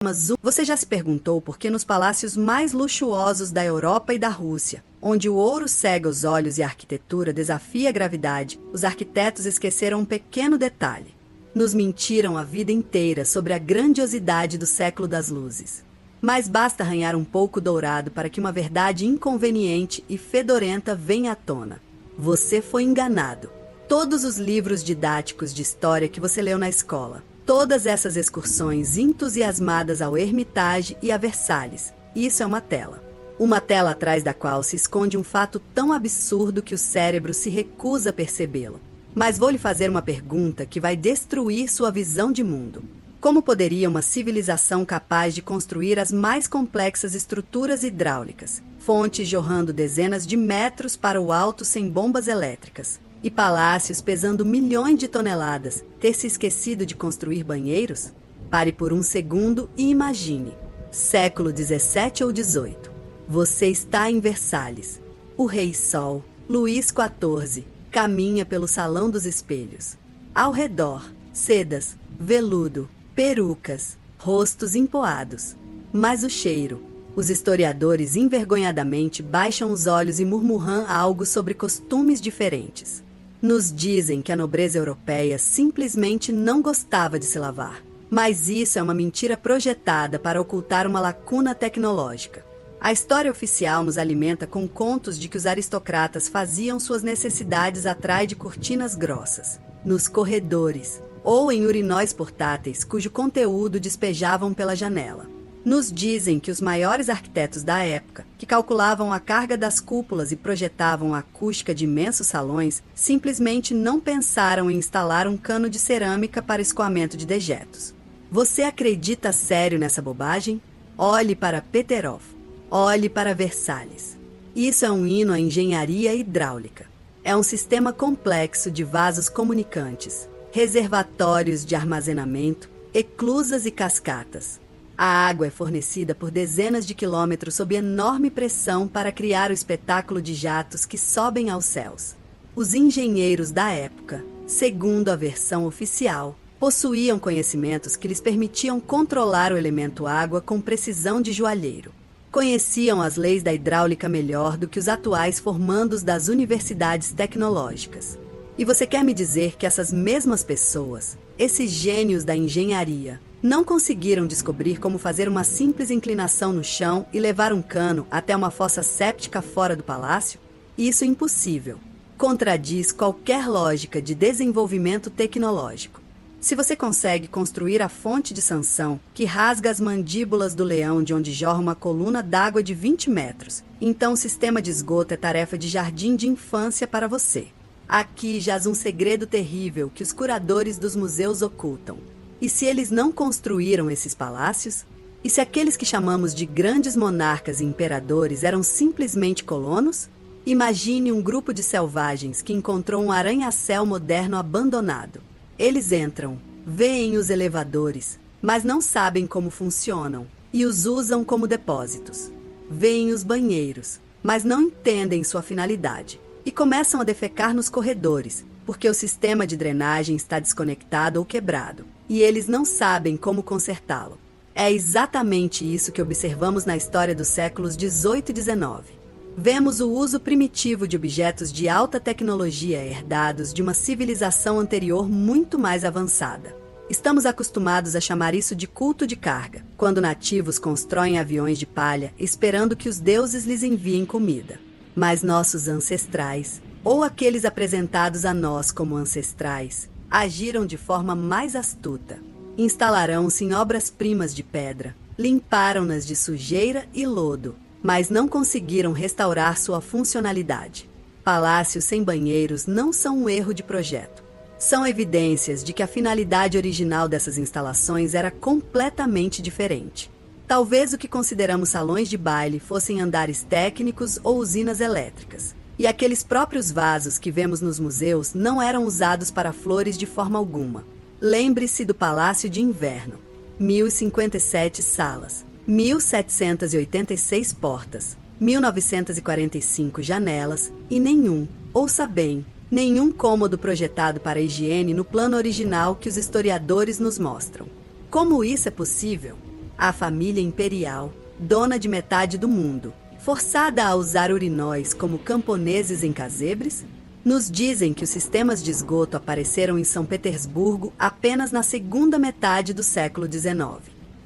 Mas você já se perguntou por que nos palácios mais luxuosos da Europa e da Rússia, onde o ouro cega os olhos e a arquitetura desafia a gravidade, os arquitetos esqueceram um pequeno detalhe? Nos mentiram a vida inteira sobre a grandiosidade do século das luzes. Mas basta arranhar um pouco dourado para que uma verdade inconveniente e fedorenta venha à tona. Você foi enganado. Todos os livros didáticos de história que você leu na escola, todas essas excursões entusiasmadas ao Hermitage e a Versalhes, isso é uma tela. Uma tela atrás da qual se esconde um fato tão absurdo que o cérebro se recusa a percebê-lo. Mas vou lhe fazer uma pergunta que vai destruir sua visão de mundo. Como poderia uma civilização capaz de construir as mais complexas estruturas hidráulicas, fontes jorrando dezenas de metros para o alto sem bombas elétricas, e palácios pesando milhões de toneladas, ter se esquecido de construir banheiros? Pare por um segundo e imagine. Século 17 ou 18. Você está em Versalhes. O Rei Sol, Luís XIV, caminha pelo Salão dos Espelhos. Ao redor, sedas, veludo, perucas, rostos empoados. Mas o cheiro. Os historiadores envergonhadamente baixam os olhos e murmuram algo sobre costumes diferentes. Nos dizem que a nobreza europeia simplesmente não gostava de se lavar. Mas isso é uma mentira projetada para ocultar uma lacuna tecnológica. A história oficial nos alimenta com contos de que os aristocratas faziam suas necessidades atrás de cortinas grossas, nos corredores, ou em urinóis portáteis cujo conteúdo despejavam pela janela. Nos dizem que os maiores arquitetos da época, que calculavam a carga das cúpulas e projetavam a acústica de imensos salões, simplesmente não pensaram em instalar um cano de cerâmica para escoamento de dejetos. Você acredita sério nessa bobagem? Olhe para Peterhof. Olhe para Versalhes. Isso é um hino à engenharia hidráulica. É um sistema complexo de vasos comunicantes, reservatórios de armazenamento, eclusas e cascatas. A água é fornecida por dezenas de quilômetros sob enorme pressão para criar o espetáculo de jatos que sobem aos céus. Os engenheiros da época, segundo a versão oficial, possuíam conhecimentos que lhes permitiam controlar o elemento água com precisão de joalheiro. Conheciam as leis da hidráulica melhor do que os atuais formandos das universidades tecnológicas. E você quer me dizer que essas mesmas pessoas, esses gênios da engenharia, não conseguiram descobrir como fazer uma simples inclinação no chão e levar um cano até uma fossa séptica fora do palácio? Isso é impossível. Contradiz qualquer lógica de desenvolvimento tecnológico. Se você consegue construir a fonte de Sansão, que rasga as mandíbulas do leão de onde jorra uma coluna d'água de 20 metros, então o sistema de esgoto é tarefa de jardim de infância para você. Aqui jaz um segredo terrível que os curadores dos museus ocultam. E se eles não construíram esses palácios? E se aqueles que chamamos de grandes monarcas e imperadores eram simplesmente colonos? Imagine um grupo de selvagens que encontrou um arranha-céu moderno abandonado. Eles entram, veem os elevadores, mas não sabem como funcionam, e os usam como depósitos. Veem os banheiros, mas não entendem sua finalidade, e começam a defecar nos corredores, porque o sistema de drenagem está desconectado ou quebrado, e eles não sabem como consertá-lo. É exatamente isso que observamos na história dos séculos 18 e 19. Vemos o uso primitivo de objetos de alta tecnologia herdados de uma civilização anterior muito mais avançada. Estamos acostumados a chamar isso de culto de carga, quando nativos constroem aviões de palha esperando que os deuses lhes enviem comida. Mas nossos ancestrais, ou aqueles apresentados a nós como ancestrais, agiram de forma mais astuta. Instalaram-se em obras-primas de pedra, limparam-nas de sujeira e lodo, mas não conseguiram restaurar sua funcionalidade. Palácios sem banheiros não são um erro de projeto. São evidências de que a finalidade original dessas instalações era completamente diferente. Talvez o que consideramos salões de baile fossem andares técnicos ou usinas elétricas. E aqueles próprios vasos que vemos nos museus não eram usados para flores de forma alguma. Lembre-se do Palácio de Inverno. 1057 salas, 1786 portas, 1945 janelas e nenhum, ouça bem, nenhum cômodo projetado para higiene no plano original que os historiadores nos mostram. Como isso é possível? A família imperial, dona de metade do mundo, forçada a usar urinóis como camponeses em casebres, nos dizem que os sistemas de esgoto apareceram em São Petersburgo apenas na segunda metade do século XIX.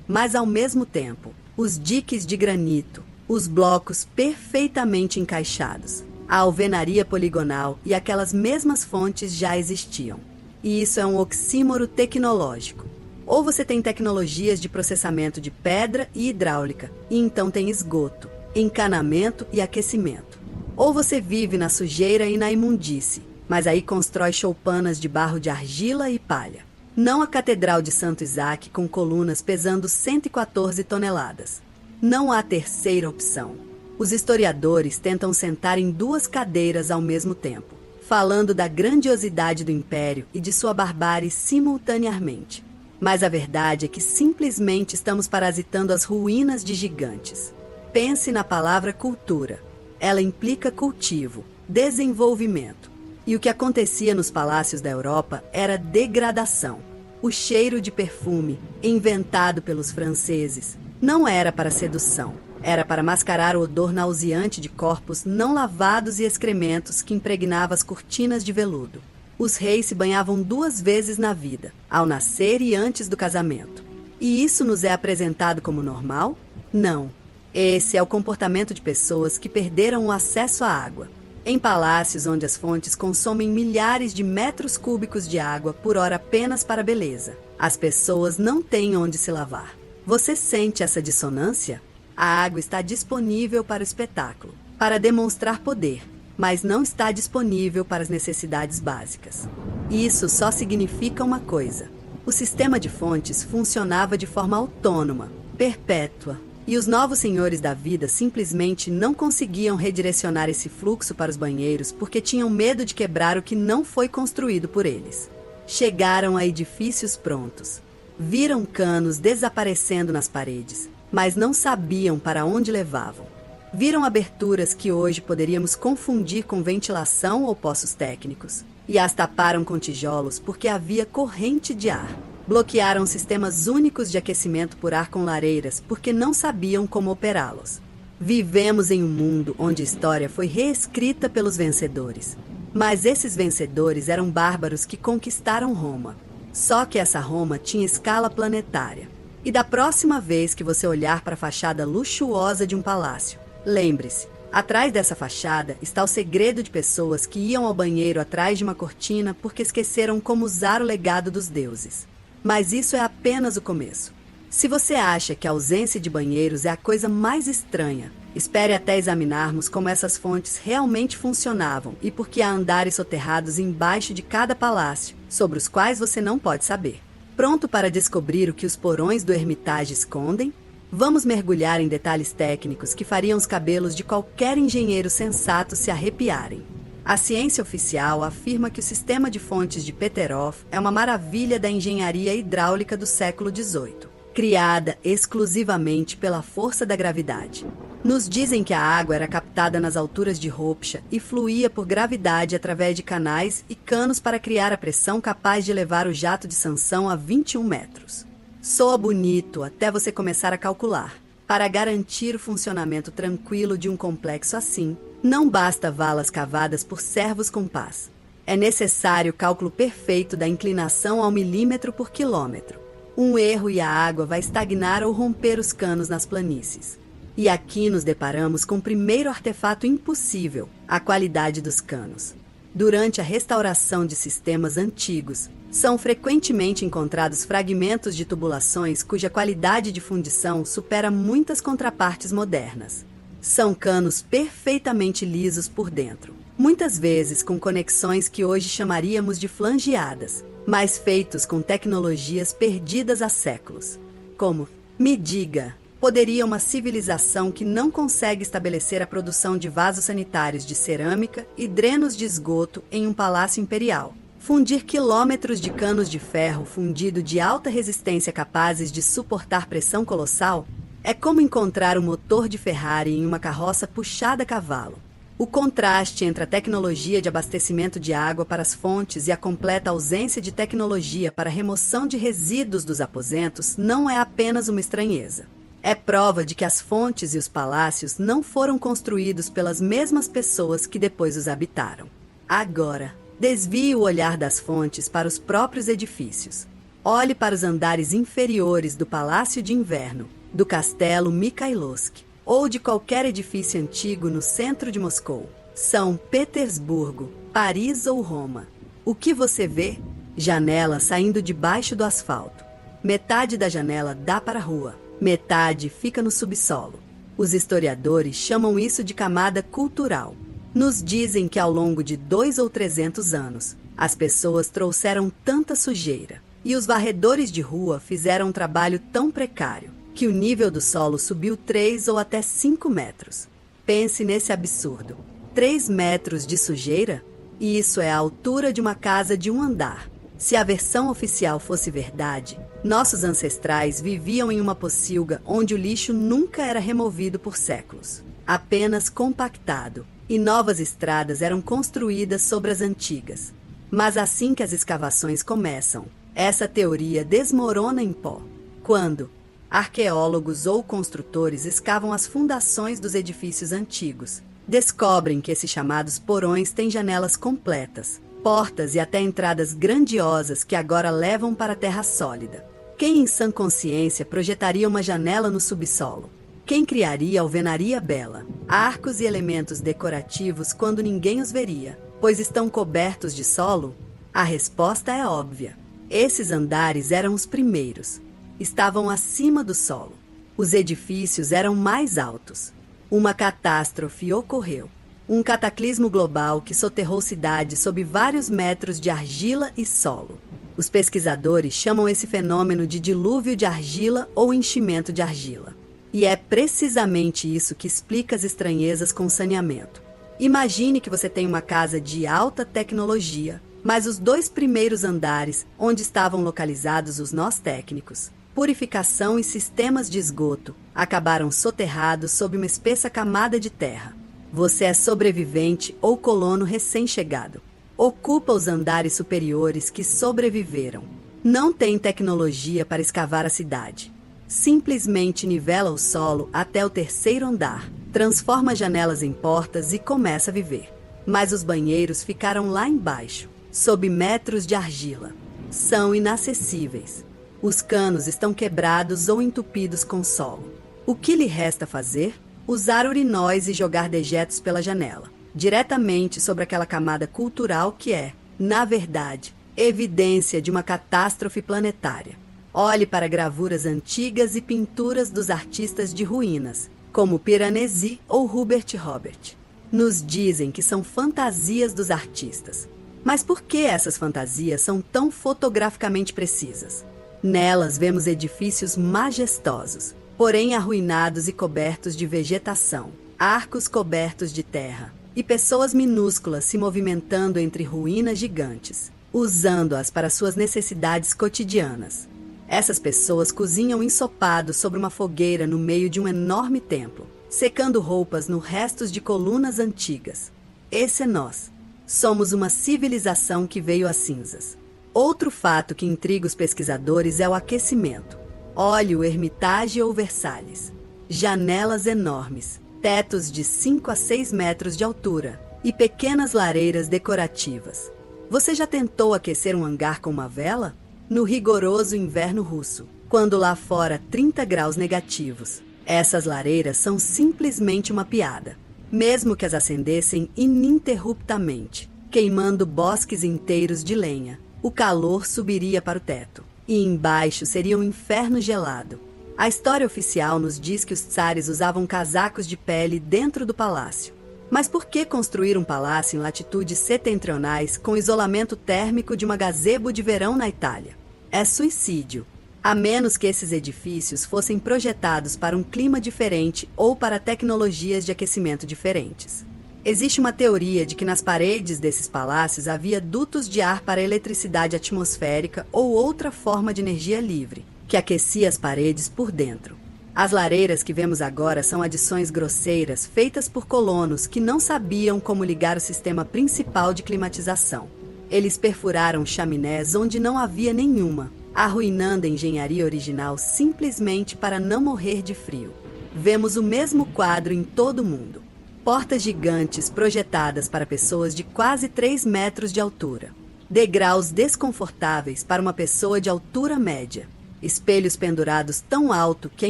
Mas, ao mesmo tempo, os diques de granito, os blocos perfeitamente encaixados, a alvenaria poligonal e aquelas mesmas fontes já existiam. E isso é um oxímoro tecnológico. Ou você tem tecnologias de processamento de pedra e hidráulica, e então tem esgoto, encanamento e aquecimento. Ou você vive na sujeira e na imundície, mas aí constrói choupanas de barro de argila e palha. Não a Catedral de Santo Isaac com colunas pesando 114 toneladas. Não há terceira opção. Os historiadores tentam sentar em duas cadeiras ao mesmo tempo, falando da grandiosidade do império e de sua barbárie simultaneamente. Mas a verdade é que simplesmente estamos parasitando as ruínas de gigantes. Pense na palavra cultura. Ela implica cultivo, desenvolvimento. E o que acontecia nos palácios da Europa era degradação. O cheiro de perfume, inventado pelos franceses, não era para sedução. Era para mascarar o odor nauseante de corpos não lavados e excrementos que impregnava as cortinas de veludo. Os reis se banhavam 2 vezes na vida, ao nascer e antes do casamento. E isso nos é apresentado como normal? Não. Esse é o comportamento de pessoas que perderam o acesso à água. Em palácios onde as fontes consomem milhares de metros cúbicos de água por hora apenas para a beleza, as pessoas não têm onde se lavar. Você sente essa dissonância? A água está disponível para o espetáculo, para demonstrar poder, mas não está disponível para as necessidades básicas. Isso só significa uma coisa: o sistema de fontes funcionava de forma autônoma, perpétua, e os novos senhores da vida simplesmente não conseguiam redirecionar esse fluxo para os banheiros porque tinham medo de quebrar o que não foi construído por eles. Chegaram a edifícios prontos. Viram canos desaparecendo nas paredes, mas não sabiam para onde levavam. Viram aberturas que hoje poderíamos confundir com ventilação ou poços técnicos, e as taparam com tijolos porque havia corrente de ar. Bloquearam sistemas únicos de aquecimento por ar com lareiras porque não sabiam como operá-los. Vivemos em um mundo onde a história foi reescrita pelos vencedores. Mas esses vencedores eram bárbaros que conquistaram Roma. Só que essa Roma tinha escala planetária. E da próxima vez que você olhar para a fachada luxuosa de um palácio, lembre-se, atrás dessa fachada está o segredo de pessoas que iam ao banheiro atrás de uma cortina porque esqueceram como usar o legado dos deuses. Mas isso é apenas o começo. Se você acha que a ausência de banheiros é a coisa mais estranha, espere até examinarmos como essas fontes realmente funcionavam e por que há andares soterrados embaixo de cada palácio, sobre os quais você não pode saber. Pronto para descobrir o que os porões do Hermitage escondem? Vamos mergulhar em detalhes técnicos que fariam os cabelos de qualquer engenheiro sensato se arrepiarem. A ciência oficial afirma que o sistema de fontes de Peterhof é uma maravilha da engenharia hidráulica do século XVIII, criada exclusivamente pela força da gravidade. Nos dizem que a água era captada nas alturas de Ropcha e fluía por gravidade através de canais e canos para criar a pressão capaz de levar o jato de Sansão a 21 metros. Soa bonito até você começar a calcular. Para garantir o funcionamento tranquilo de um complexo assim, não basta valas cavadas por servos com pás. É necessário o cálculo perfeito da inclinação ao milímetro por quilômetro. Um erro e a água vai estagnar ou romper os canos nas planícies. E aqui nos deparamos com o primeiro artefato impossível, a qualidade dos canos. Durante a restauração de sistemas antigos, são frequentemente encontrados fragmentos de tubulações cuja qualidade de fundição supera muitas contrapartes modernas. São canos perfeitamente lisos por dentro, muitas vezes com conexões que hoje chamaríamos de flangeadas, mas feitos com tecnologias perdidas há séculos. Como, me diga, poderia uma civilização que não consegue estabelecer a produção de vasos sanitários de cerâmica e drenos de esgoto em um palácio imperial, fundir quilômetros de canos de ferro fundido de alta resistência capazes de suportar pressão colossal? É como encontrar o motor de Ferrari em uma carroça puxada a cavalo. O contraste entre a tecnologia de abastecimento de água para as fontes e a completa ausência de tecnologia para a remoção de resíduos dos aposentos não é apenas uma estranheza. É prova de que as fontes e os palácios não foram construídos pelas mesmas pessoas que depois os habitaram. Agora, desvie o olhar das fontes para os próprios edifícios. Olhe para os andares inferiores do Palácio de Inverno, do Castelo Mikhailovsk, ou de qualquer edifício antigo no centro de Moscou, São Petersburgo, Paris ou Roma. O que você vê? Janela saindo debaixo do asfalto. Metade da janela dá para a rua, metade fica no subsolo. Os historiadores chamam isso de camada cultural. Nos dizem que ao longo de 200 ou 300 anos, as pessoas trouxeram tanta sujeira e os varredores de rua fizeram um trabalho tão precário que o nível do solo subiu 3 ou até 5 metros. Pense nesse absurdo. 3 metros de sujeira? E isso é a altura de uma casa de um andar. Se a versão oficial fosse verdade, nossos ancestrais viviam em uma pocilga onde o lixo nunca era removido por séculos, apenas compactado, e novas estradas eram construídas sobre as antigas. Mas assim que as escavações começam, essa teoria desmorona em pó. Quando arqueólogos ou construtores escavam as fundações dos edifícios antigos, descobrem que esses chamados porões têm janelas completas, portas e até entradas grandiosas que agora levam para a terra sólida. Quem em sã consciência projetaria uma janela no subsolo? Quem criaria a alvenaria bela, arcos e elementos decorativos quando ninguém os veria, pois estão cobertos de solo? A resposta é óbvia. Esses andares eram os primeiros. Estavam acima do solo. Os edifícios eram mais altos. Uma catástrofe ocorreu. Um cataclismo global que soterrou cidades sob vários metros de argila e solo. Os pesquisadores chamam esse fenômeno de dilúvio de argila ou enchimento de argila. E é precisamente isso que explica as estranhezas com o saneamento. Imagine que você tem uma casa de alta tecnologia, mas os 2 primeiros andares, onde estavam localizados os nós técnicos, purificação e sistemas de esgoto, acabaram soterrados sob uma espessa camada de terra. Você é sobrevivente ou colono recém-chegado. Ocupa os andares superiores que sobreviveram. Não tem tecnologia para escavar a cidade. Simplesmente nivela o solo até o 3º andar, transforma janelas em portas e começa a viver. Mas os banheiros ficaram lá embaixo, sob metros de argila. São inacessíveis. Os canos estão quebrados ou entupidos com solo. O que lhe resta fazer? Usar urinóis e jogar dejetos pela janela, diretamente sobre aquela camada cultural que é, na verdade, evidência de uma catástrofe planetária. Olhe para gravuras antigas e pinturas dos artistas de ruínas, como Piranesi ou Hubert Robert. Nos dizem que são fantasias dos artistas. Mas por que essas fantasias são tão fotograficamente precisas? Nelas vemos edifícios majestosos, porém arruinados e cobertos de vegetação, arcos cobertos de terra, e pessoas minúsculas se movimentando entre ruínas gigantes, usando-as para suas necessidades cotidianas. Essas pessoas cozinham ensopado sobre uma fogueira no meio de um enorme templo, secando roupas no restos de colunas antigas. Esse é nós. Somos uma civilização que veio às cinzas. Outro fato que intriga os pesquisadores é o aquecimento. Olhe o Hermitage ou Versalhes. Janelas enormes, tetos de 5 a 6 metros de altura e pequenas lareiras decorativas. Você já tentou aquecer um hangar com uma vela? No rigoroso inverno russo, quando lá fora 30 graus negativos. Essas lareiras são simplesmente uma piada, mesmo que as acendessem ininterruptamente, queimando bosques inteiros de lenha. O calor subiria para o teto, e embaixo seria um inferno gelado. A história oficial nos diz que os tsares usavam casacos de pele dentro do palácio. Mas por que construir um palácio em latitudes setentrionais com isolamento térmico de uma gazebo de verão na Itália? É suicídio, a menos que esses edifícios fossem projetados para um clima diferente ou para tecnologias de aquecimento diferentes. Existe uma teoria de que nas paredes desses palácios havia dutos de ar para eletricidade atmosférica ou outra forma de energia livre, que aquecia as paredes por dentro. As lareiras que vemos agora são adições grosseiras feitas por colonos que não sabiam como ligar o sistema principal de climatização. Eles perfuraram chaminés onde não havia nenhuma, arruinando a engenharia original simplesmente para não morrer de frio. Vemos o mesmo quadro em todo o mundo. Portas gigantes projetadas para pessoas de quase 3 metros de altura. Degraus desconfortáveis para uma pessoa de altura média. Espelhos pendurados tão alto que é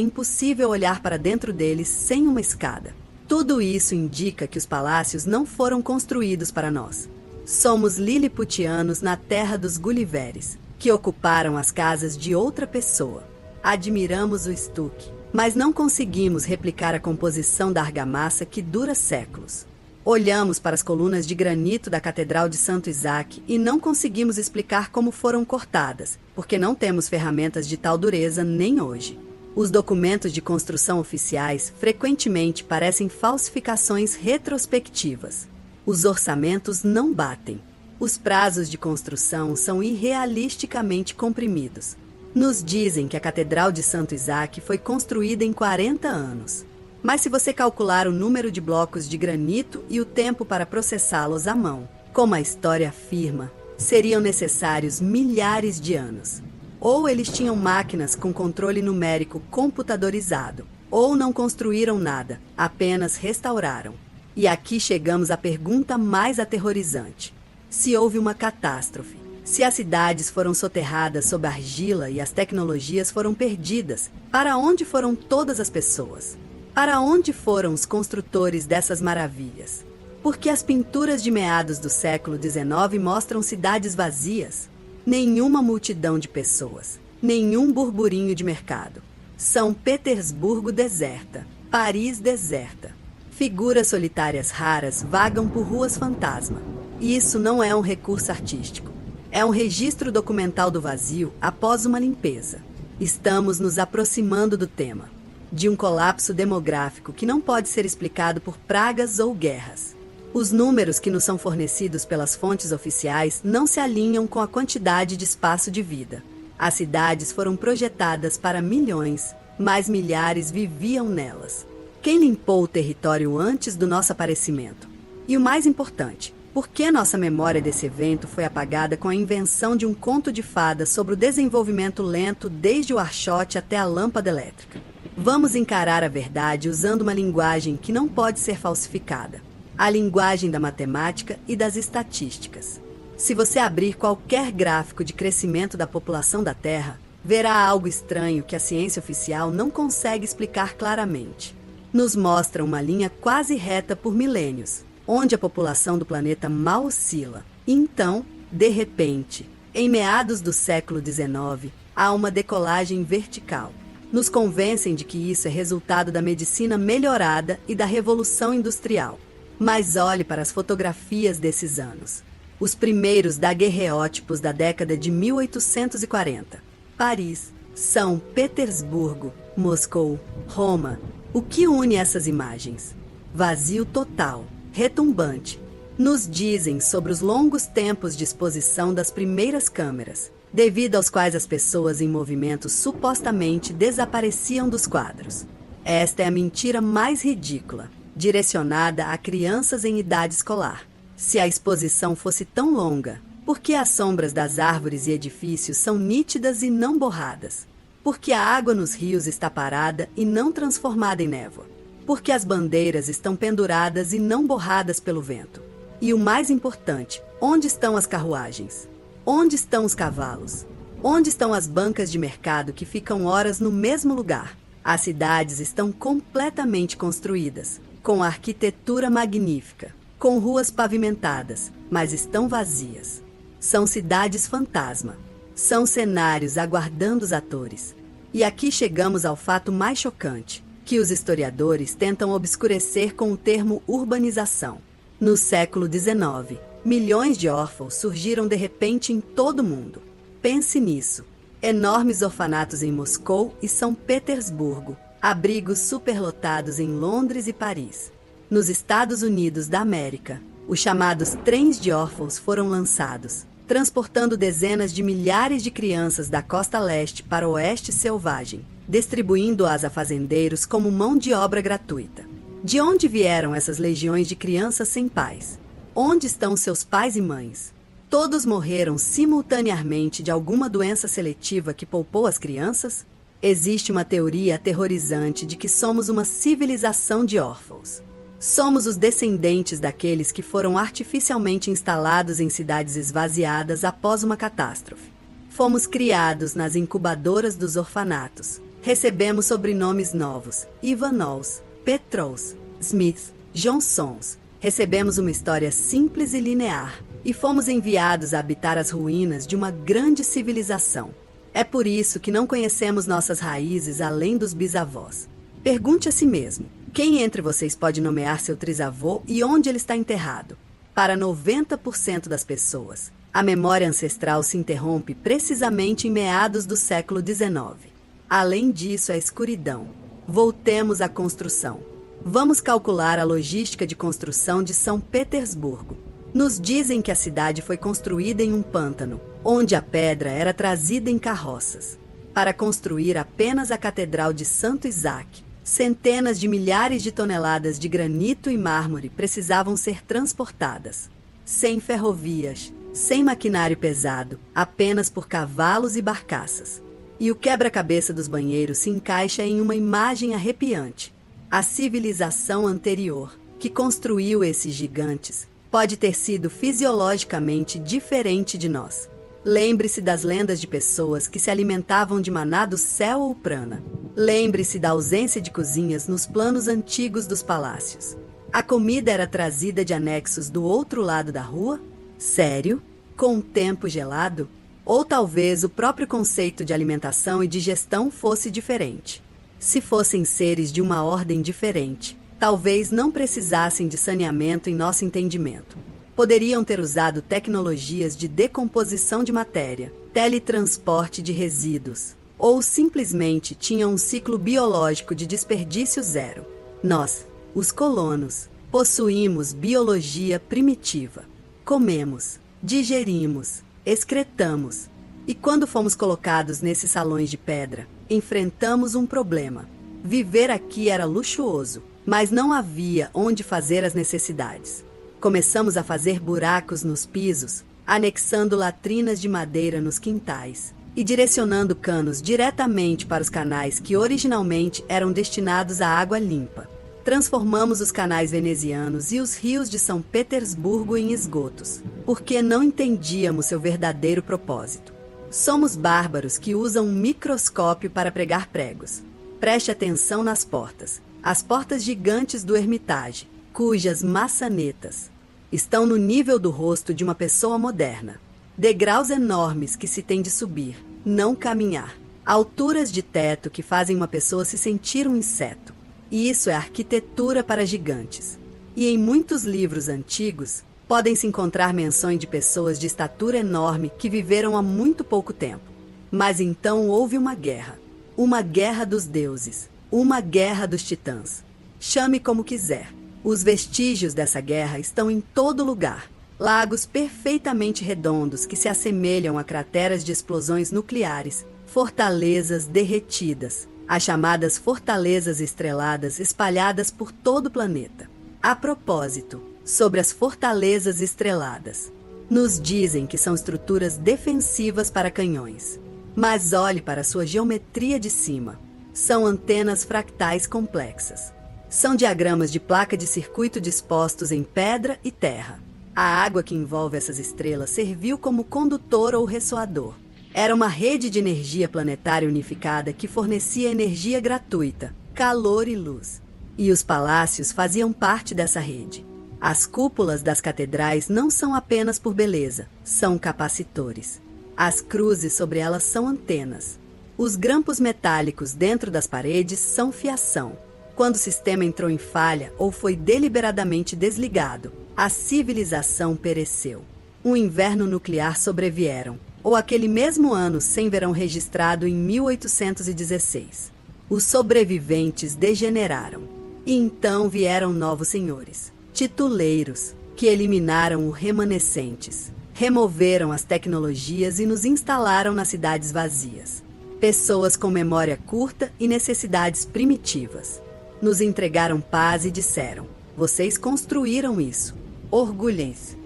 impossível olhar para dentro deles sem uma escada. Tudo isso indica que os palácios não foram construídos para nós. Somos liliputianos na terra dos Gulliveres, que ocuparam as casas de outra pessoa. Admiramos o estuque, mas não conseguimos replicar a composição da argamassa que dura séculos. Olhamos para as colunas de granito da Catedral de Santo Isaac e não conseguimos explicar como foram cortadas, porque não temos ferramentas de tal dureza nem hoje. Os documentos de construção oficiais frequentemente parecem falsificações retrospectivas. Os orçamentos não batem. Os prazos de construção são irrealisticamente comprimidos. Nos dizem que a Catedral de Santo Isaac foi construída em 40 anos. Mas se você calcular o número de blocos de granito e o tempo para processá-los à mão, como a história afirma, seriam necessários milhares de anos. Ou eles tinham máquinas com controle numérico computadorizado, ou não construíram nada, apenas restauraram. E aqui chegamos à pergunta mais aterrorizante. Se houve uma catástrofe, se as cidades foram soterradas sob argila e as tecnologias foram perdidas, para onde foram todas as pessoas? Para onde foram os construtores dessas maravilhas? Porque as pinturas de meados do século XIX mostram cidades vazias. Nenhuma multidão de pessoas, nenhum burburinho de mercado. São Petersburgo deserta, Paris deserta. Figuras solitárias raras vagam por ruas fantasma. E isso não é um recurso artístico. É um registro documental do vazio após uma limpeza. Estamos nos aproximando do tema, de um colapso demográfico que não pode ser explicado por pragas ou guerras. Os números que nos são fornecidos pelas fontes oficiais não se alinham com a quantidade de espaço de vida. As cidades foram projetadas para milhões, mas milhares viviam nelas. Quem limpou o território antes do nosso aparecimento? E o mais importante, por que nossa memória desse evento foi apagada com a invenção de um conto de fadas sobre o desenvolvimento lento desde o archote até a lâmpada elétrica? Vamos encarar a verdade usando uma linguagem que não pode ser falsificada. A linguagem da matemática e das estatísticas. Se você abrir qualquer gráfico de crescimento da população da Terra, verá algo estranho que a ciência oficial não consegue explicar claramente. Nos mostra uma linha quase reta por milênios, onde a população do planeta mal oscila. Então, de repente, em meados do século XIX, há uma decolagem vertical. Nos convencem de que isso é resultado da medicina melhorada e da Revolução Industrial. Mas olhe para as fotografias desses anos. Os primeiros daguerreótipos da década de 1840. Paris, São Petersburgo, Moscou, Roma. O que une essas imagens? Vazio total, retumbante. Nos dizem sobre os longos tempos de exposição das primeiras câmeras, devido aos quais as pessoas em movimento supostamente desapareciam dos quadros. Esta é a mentira mais ridícula, direcionada a crianças em idade escolar. Se a exposição fosse tão longa, por que as sombras das árvores e edifícios são nítidas e não borradas? Por que a água nos rios está parada e não transformada em névoa? Por que as bandeiras estão penduradas e não borradas pelo vento? E o mais importante, onde estão as carruagens? Onde estão os cavalos? Onde estão as bancas de mercado que ficam horas no mesmo lugar? As cidades estão completamente construídas, com arquitetura magnífica, com ruas pavimentadas, mas estão vazias. São cidades fantasma. São cenários aguardando os atores. E aqui chegamos ao fato mais chocante, que os historiadores tentam obscurecer com o termo urbanização. No século XIX, milhões de órfãos surgiram de repente em todo o mundo. Pense nisso. Enormes orfanatos em Moscou e São Petersburgo, abrigos superlotados em Londres e Paris. Nos Estados Unidos da América, os chamados trens de órfãos foram lançados, transportando dezenas de milhares de crianças da costa leste para o oeste selvagem, distribuindo-as a fazendeiros como mão de obra gratuita. De onde vieram essas legiões de crianças sem pais? Onde estão seus pais e mães? Todos morreram simultaneamente de alguma doença seletiva que poupou as crianças? Existe uma teoria aterrorizante de que somos uma civilização de órfãos. Somos os descendentes daqueles que foram artificialmente instalados em cidades esvaziadas após uma catástrofe. Fomos criados nas incubadoras dos orfanatos. Recebemos sobrenomes novos: Ivanovs, Petrovs, Smiths, Johnsons. Recebemos uma história simples e linear. E fomos enviados a habitar as ruínas de uma grande civilização. É por isso que não conhecemos nossas raízes além dos bisavós. Pergunte a si mesmo: quem entre vocês pode nomear seu trisavô e onde ele está enterrado? Para 90% das pessoas, a memória ancestral se interrompe precisamente em meados do século XIX. Além disso, a escuridão. Voltemos à construção. Vamos calcular a logística de construção de São Petersburgo. Nos dizem que a cidade foi construída em um pântano, onde a pedra era trazida em carroças. Para construir apenas a Catedral de Santo Isaac, centenas de milhares de toneladas de granito e mármore precisavam ser transportadas. Sem ferrovias, sem maquinário pesado, apenas por cavalos e barcaças. E o quebra-cabeça dos banheiros se encaixa em uma imagem arrepiante. A civilização anterior, que construiu esses gigantes, pode ter sido fisiologicamente diferente de nós. Lembre-se das lendas de pessoas que se alimentavam de maná do céu ou prana. Lembre-se da ausência de cozinhas nos planos antigos dos palácios. A comida era trazida de anexos do outro lado da rua? Sério? Com o tempo gelado? Ou talvez o próprio conceito de alimentação e digestão fosse diferente. Se fossem seres de uma ordem diferente, talvez não precisassem de saneamento em nosso entendimento. Poderiam ter usado tecnologias de decomposição de matéria, teletransporte de resíduos, ou simplesmente tinham um ciclo biológico de desperdício zero. Nós, os colonos, possuímos biologia primitiva. Comemos, digerimos, excretamos. E quando fomos colocados nesses salões de pedra, enfrentamos um problema. Viver aqui era luxuoso, mas não havia onde fazer as necessidades. Começamos a fazer buracos nos pisos, anexando latrinas de madeira nos quintais e direcionando canos diretamente para os canais que originalmente eram destinados à água limpa. Transformamos os canais venezianos e os rios de São Petersburgo em esgotos, porque não entendíamos seu verdadeiro propósito. Somos bárbaros que usam um microscópio para pregar pregos. Preste atenção nas portas. As portas gigantes do Hermitage, cujas maçanetas estão no nível do rosto de uma pessoa moderna. Degraus enormes que se tem de subir, não caminhar. Alturas de teto que fazem uma pessoa se sentir um inseto. E isso é arquitetura para gigantes. E em muitos livros antigos, podem-se encontrar menções de pessoas de estatura enorme que viveram há muito pouco tempo. Mas então houve uma guerra dos deuses, uma guerra dos titãs. Chame como quiser. Os vestígios dessa guerra estão em todo lugar. Lagos perfeitamente redondos que se assemelham a crateras de explosões nucleares, fortalezas derretidas, as chamadas fortalezas estreladas espalhadas por todo o planeta. A propósito, sobre as fortalezas estreladas, nos dizem que são estruturas defensivas para canhões. Mas olhe para sua geometria de cima. São antenas fractais complexas. São diagramas de placa de circuito dispostos em pedra e terra. A água que envolve essas estrelas serviu como condutor ou ressoador. Era uma rede de energia planetária unificada que fornecia energia gratuita, calor e luz. E os palácios faziam parte dessa rede. As cúpulas das catedrais não são apenas por beleza, são capacitores. As cruzes sobre elas são antenas. Os grampos metálicos dentro das paredes são fiação. Quando o sistema entrou em falha ou foi deliberadamente desligado, a civilização pereceu. Um inverno nuclear sobrevieram, ou aquele mesmo ano sem verão registrado em 1816. Os sobreviventes degeneraram. E então vieram novos senhores, tituleiros, que eliminaram os remanescentes, removeram as tecnologias e nos instalaram nas cidades vazias. Pessoas com memória curta e necessidades primitivas. Nos entregaram paz e disseram: vocês construíram isso. Orgulhem-se.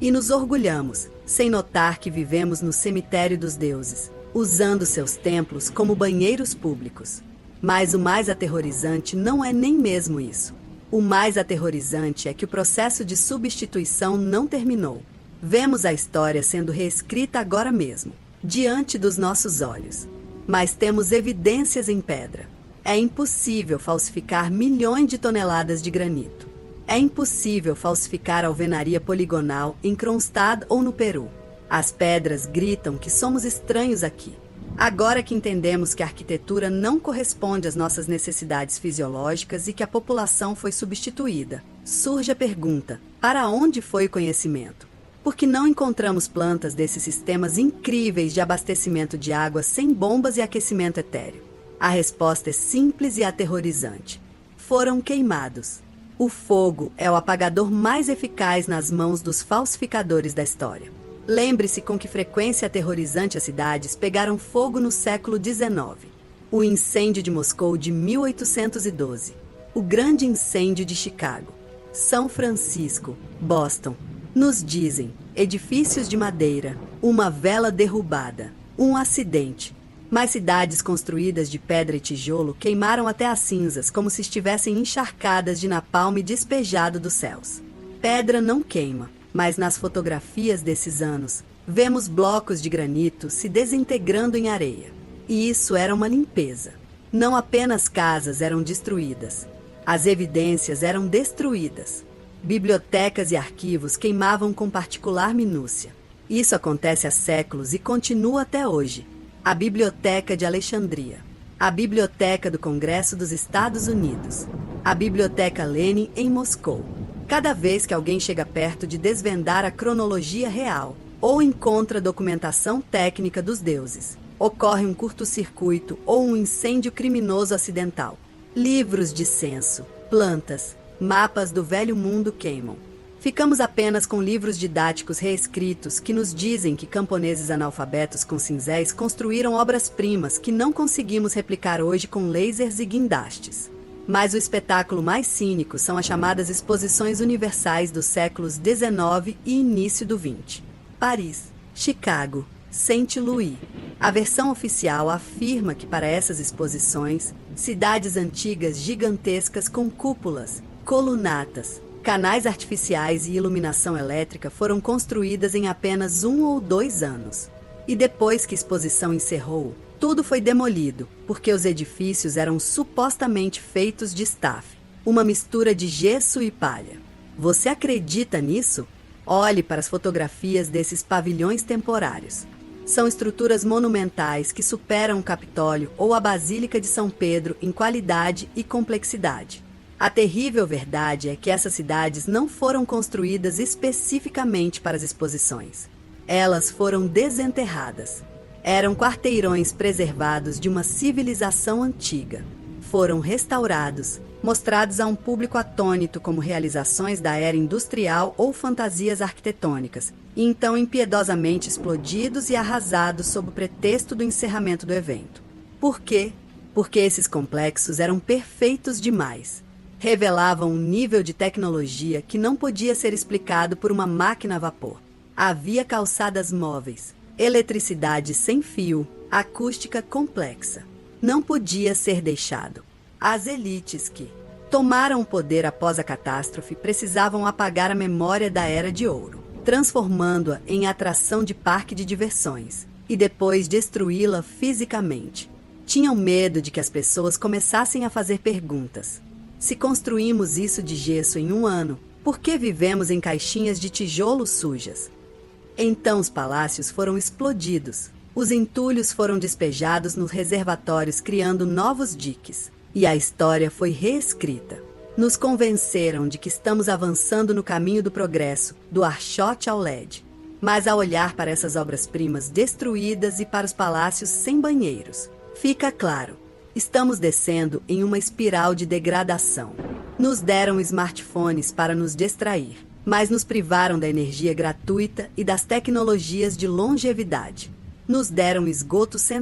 E nos orgulhamos, sem notar que vivemos no cemitério dos deuses, usando seus templos como banheiros públicos. Mas o mais aterrorizante não é nem mesmo isso. O mais aterrorizante é que o processo de substituição não terminou. Vemos a história sendo reescrita agora mesmo, diante dos nossos olhos. Mas temos evidências em pedra. É impossível falsificar milhões de toneladas de granito. É impossível falsificar alvenaria poligonal em Kronstadt ou no Peru. As pedras gritam que somos estranhos aqui. Agora que entendemos que a arquitetura não corresponde às nossas necessidades fisiológicas e que a população foi substituída, surge a pergunta: para onde foi o conhecimento? Por que não encontramos plantas desses sistemas incríveis de abastecimento de água sem bombas e aquecimento etéreo? A resposta é simples e aterrorizante: foram queimados. O fogo é o apagador mais eficaz nas mãos dos falsificadores da história. Lembre-se com que frequência aterrorizante as cidades pegaram fogo no século XIX. O incêndio de Moscou de 1812, o grande incêndio de Chicago, São Francisco, Boston. Nos dizem, edifícios de madeira, uma vela derrubada, um acidente. Mas cidades construídas de pedra e tijolo queimaram até as cinzas, como se estivessem encharcadas de napalm despejado dos céus. Pedra não queima, mas nas fotografias desses anos, vemos blocos de granito se desintegrando em areia. E isso era uma limpeza. Não apenas casas eram destruídas, as evidências eram destruídas. Bibliotecas e arquivos queimavam com particular minúcia. Isso acontece há séculos e continua até hoje. A Biblioteca de Alexandria, a Biblioteca do Congresso dos Estados Unidos, a Biblioteca Lenin em Moscou. Cada vez que alguém chega perto de desvendar a cronologia real ou encontra documentação técnica dos deuses, ocorre um curto-circuito ou um incêndio criminoso acidental. Livros de censo, plantas, mapas do velho mundo queimam. Ficamos apenas com livros didáticos reescritos que nos dizem que camponeses analfabetos com cinzéis construíram obras-primas que não conseguimos replicar hoje com lasers e guindastes. Mas o espetáculo mais cínico são as chamadas exposições universais dos séculos XIX e início do XX. Paris, Chicago, Saint-Louis. A versão oficial afirma que para essas exposições, cidades antigas gigantescas com cúpulas, colunatas, canais artificiais e iluminação elétrica foram construídas em apenas 1 ou 2 anos. E depois que a exposição encerrou, tudo foi demolido, porque os edifícios eram supostamente feitos de estafe, uma mistura de gesso e palha. Você acredita nisso? Olhe para as fotografias desses pavilhões temporários. São estruturas monumentais que superam o Capitólio ou a Basílica de São Pedro em qualidade e complexidade. A terrível verdade é que essas cidades não foram construídas especificamente para as exposições. Elas foram desenterradas. Eram quarteirões preservados de uma civilização antiga. Foram restaurados, mostrados a um público atônito como realizações da era industrial ou fantasias arquitetônicas, e então impiedosamente explodidos e arrasados sob o pretexto do encerramento do evento. Por quê? Porque esses complexos eram perfeitos demais. Revelavam um nível de tecnologia que não podia ser explicado por uma máquina a vapor. Havia calçadas móveis, eletricidade sem fio, acústica complexa. Não podia ser deixado. As elites que tomaram o poder após a catástrofe precisavam apagar a memória da Era de Ouro, transformando-a em atração de parque de diversões, e depois destruí-la fisicamente. Tinham medo de que as pessoas começassem a fazer perguntas. Se construímos isso de gesso em 1 ano, por que vivemos em caixinhas de tijolo sujas? Então os palácios foram explodidos. Os entulhos foram despejados nos reservatórios, criando novos diques. E a história foi reescrita. Nos convenceram de que estamos avançando no caminho do progresso, do archote ao LED. Mas ao olhar para essas obras-primas destruídas e para os palácios sem banheiros, fica claro. Estamos descendo em uma espiral de degradação. Nos deram smartphones para nos distrair, mas nos privaram da energia gratuita e das tecnologias de longevidade. Nos deram esgoto